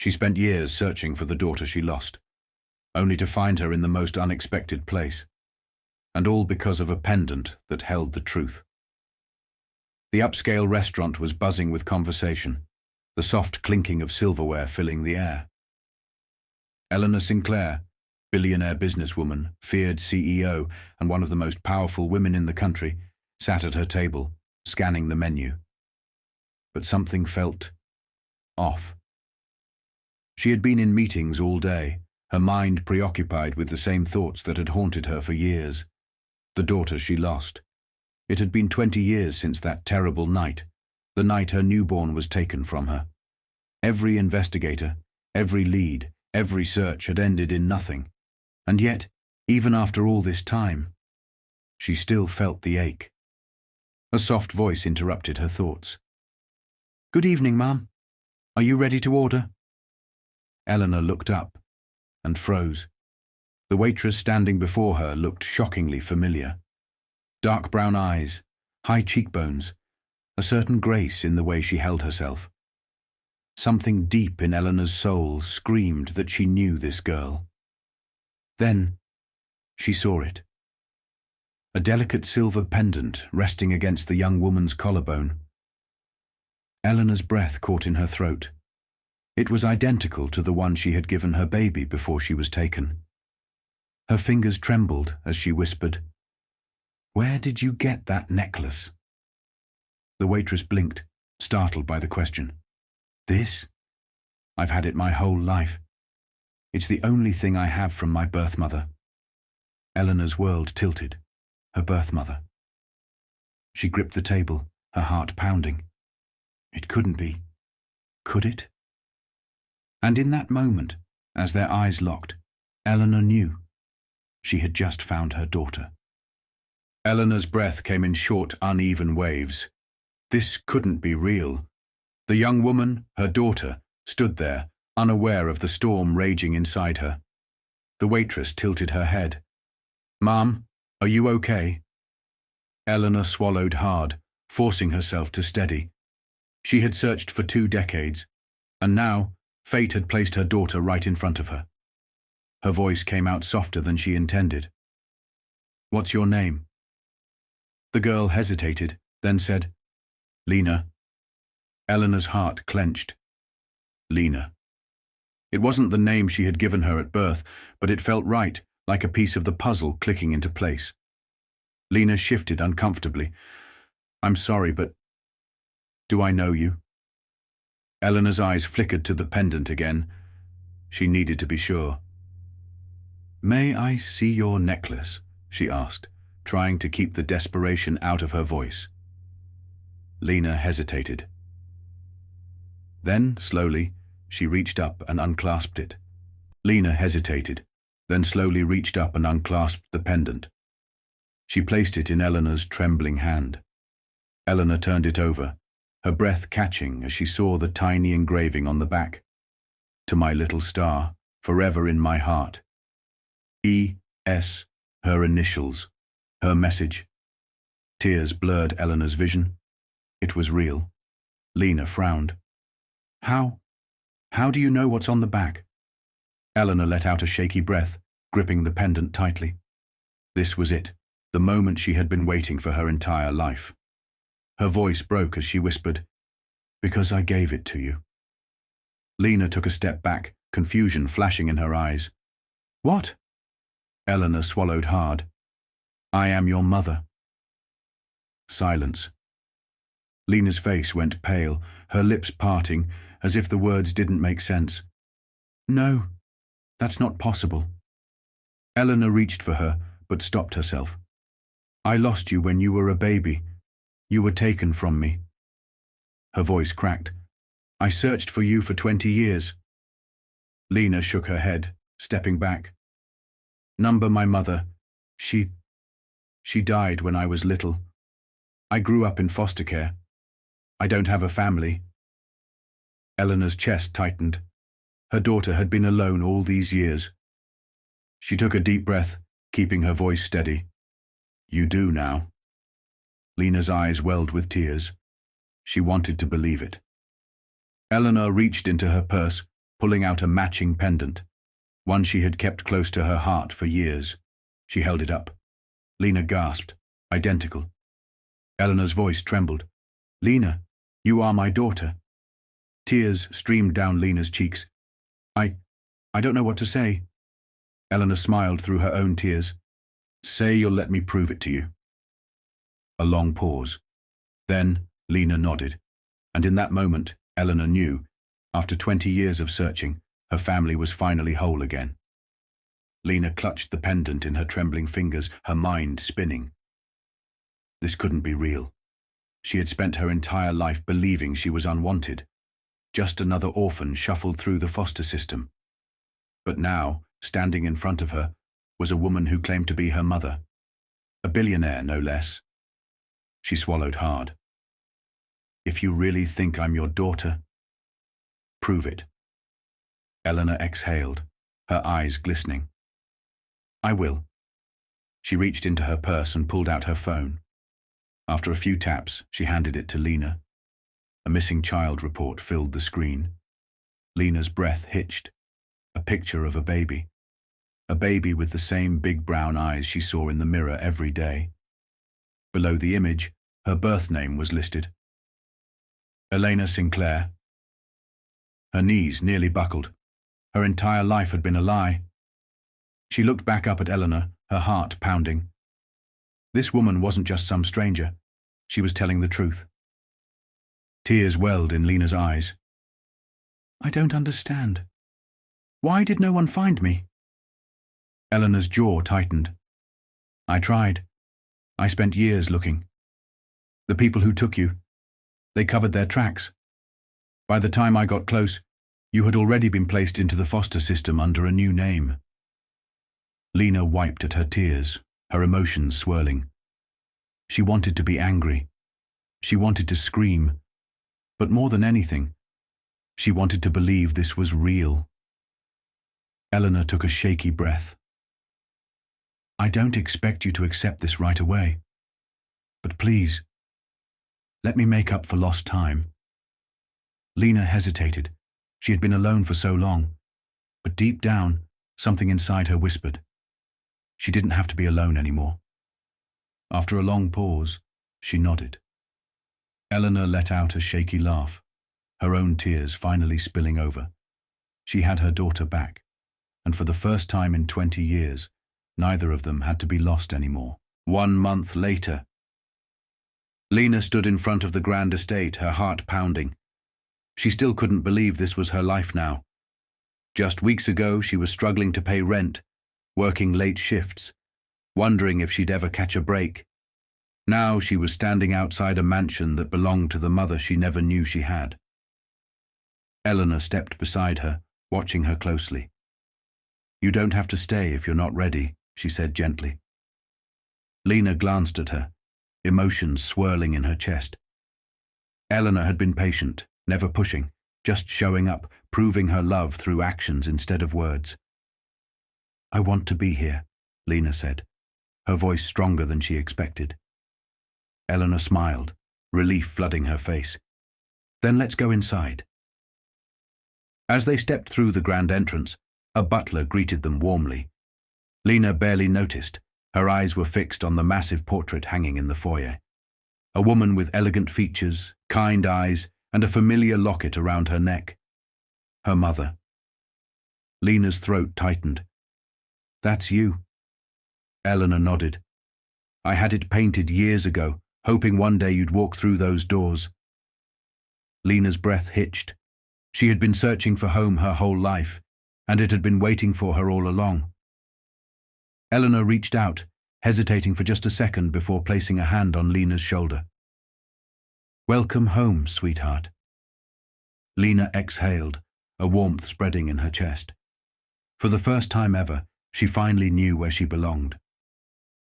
She spent years searching for the daughter she lost, only to find her in the most unexpected place, and all because of a pendant that held the truth. The upscale restaurant was buzzing with conversation, the soft clinking of silverware filling the air. Eleanor Sinclair, billionaire businesswoman, feared CEO, and one of the most powerful women in the country, sat at her table, scanning the menu. But something felt off. She had been in meetings all day, her mind preoccupied with the same thoughts that had haunted her for years. The daughter she lost. It had been 20 years since that terrible night, the night her newborn was taken from her. Every investigator, every lead, every search had ended in nothing. And yet, even after all this time, she still felt the ache. A soft voice interrupted her thoughts. "Good evening, ma'am. Are you ready to order?" Eleanor looked up and froze. The waitress standing before her looked shockingly familiar. Dark brown eyes, high cheekbones, a certain grace in the way she held herself. Something deep in Eleanor's soul screamed that she knew this girl. Then she saw it. A delicate silver pendant resting against the young woman's collarbone. Eleanor's breath caught in her throat. It was identical to the one she had given her baby before she was taken. Her fingers trembled as she whispered, "Where did you get that necklace?" The waitress blinked, startled by the question. "This? I've had it my whole life. It's the only thing I have from my birth mother." Eleanor's world tilted. Her birth mother. She gripped the table, her heart pounding. It couldn't be. Could it? And in that moment, as their eyes locked, Eleanor knew. She had just found her daughter. Eleanor's breath came in short, uneven waves. This couldn't be real. The young woman, her daughter, stood there, unaware of the storm raging inside her. The waitress tilted her head. "Ma'am, are you okay?" Eleanor swallowed hard, forcing herself to steady. She had searched for 2 decades, and now fate had placed her daughter right in front of her. Her voice came out softer than she intended. "What's your name?" The girl hesitated, then said, "Lena." Eleanor's heart clenched. Lena. It wasn't the name she had given her at birth, but it felt right, like a piece of the puzzle clicking into place. Lena shifted uncomfortably. "I'm sorry, but do I know you?" Eleanor's eyes flickered to the pendant again. She needed to be sure. "May I see your necklace?" she asked, trying to keep the desperation out of her voice. Lena hesitated. Then, slowly, she reached up and unclasped it. Lena hesitated, then slowly reached up and unclasped the pendant. She placed it in Eleanor's trembling hand. Eleanor turned it over, her breath catching as she saw the tiny engraving on the back. "To my little star, forever in my heart." E.S., her initials, her message. Tears blurred Eleanor's vision. It was real. Lena frowned. How do you know what's on the back?" Eleanor let out a shaky breath, gripping the pendant tightly. This was it, the moment she had been waiting for her entire life. Her voice broke as she whispered, "Because I gave it to you." Lena took a step back, confusion flashing in her eyes. "What?" Eleanor swallowed hard. "I am your mother." Silence. Lena's face went pale, her lips parting, as if the words didn't make sense. "No, that's not possible." Eleanor reached for her, but stopped herself. "I lost you when you were a baby. You were taken from me." Her voice cracked. "I searched for you for 20 years. Lena shook her head, stepping back. "Number my mother. She died when I was little. I grew up in foster care. I don't have a family." Eleanor's chest tightened. Her daughter had been alone all these years. She took a deep breath, keeping her voice steady. "You do now." Lena's eyes welled with tears. She wanted to believe it. Eleanor reached into her purse, pulling out a matching pendant, one she had kept close to her heart for years. She held it up. Lena gasped. Identical. Eleanor's voice trembled. "Lena, you are my daughter." Tears streamed down Lena's cheeks. I don't know what to say." Eleanor smiled through her own tears. "Say you'll let me prove it to you." A long pause. Then Lena nodded, and in that moment, Eleanor knew, after 20 years of searching, her family was finally whole again. Lena clutched the pendant in her trembling fingers, her mind spinning. This couldn't be real. She had spent her entire life believing she was unwanted, just another orphan shuffled through the foster system. But now, standing in front of her, was a woman who claimed to be her mother. A billionaire, no less. She swallowed hard. "If you really think I'm your daughter, prove it." Eleanor exhaled, her eyes glistening. "I will." She reached into her purse and pulled out her phone. After a few taps, she handed it to Lena. A missing child report filled the screen. Lena's breath hitched. A picture of a baby. A baby with the same big brown eyes she saw in the mirror every day. Below the image, her birth name was listed. Eleanor Sinclair. Her knees nearly buckled. Her entire life had been a lie. She looked back up at Eleanor, her heart pounding. This woman wasn't just some stranger. She was telling the truth. Tears welled in Lena's eyes. "I don't understand. Why did no one find me?" Eleanor's jaw tightened. "I tried. I spent years looking. The people who took you, they covered their tracks. By the time I got close, you had already been placed into the foster system under a new name." Lena wiped at her tears, her emotions swirling. She wanted to be angry. She wanted to scream. But more than anything, she wanted to believe this was real. Eleanor took a shaky breath. "I don't expect you to accept this right away. But please, let me make up for lost time." Lena hesitated. She had been alone for so long. But deep down, something inside her whispered. She didn't have to be alone anymore. After a long pause, she nodded. Eleanor let out a shaky laugh, her own tears finally spilling over. She had her daughter back, and for the first time in 20 years, neither of them had to be lost anymore. 1 month later. Lena stood in front of the grand estate, her heart pounding. She still couldn't believe this was her life now. Just weeks ago, she was struggling to pay rent, working late shifts, wondering if she'd ever catch a break. Now she was standing outside a mansion that belonged to the mother she never knew she had. Eleanor stepped beside her, watching her closely. "You don't have to stay if you're not ready," she said gently. Lena glanced at her, emotions swirling in her chest. Eleanor had been patient, never pushing, just showing up, proving her love through actions instead of words. "I want to be here," Lena said, her voice stronger than she expected. Eleanor smiled, relief flooding her face. "Then let's go inside." As they stepped through the grand entrance, a butler greeted them warmly. Lena barely noticed. Her eyes were fixed on the massive portrait hanging in the foyer. A woman with elegant features, kind eyes, and a familiar locket around her neck. Her mother. Lena's throat tightened. "That's you." Eleanor nodded. "I had it painted years ago, hoping one day you'd walk through those doors." Lena's breath hitched. She had been searching for home her whole life, and it had been waiting for her all along. Eleanor reached out, hesitating for just a second before placing a hand on Lena's shoulder. "Welcome home, sweetheart." Lena exhaled, a warmth spreading in her chest. For the first time ever, she finally knew where she belonged.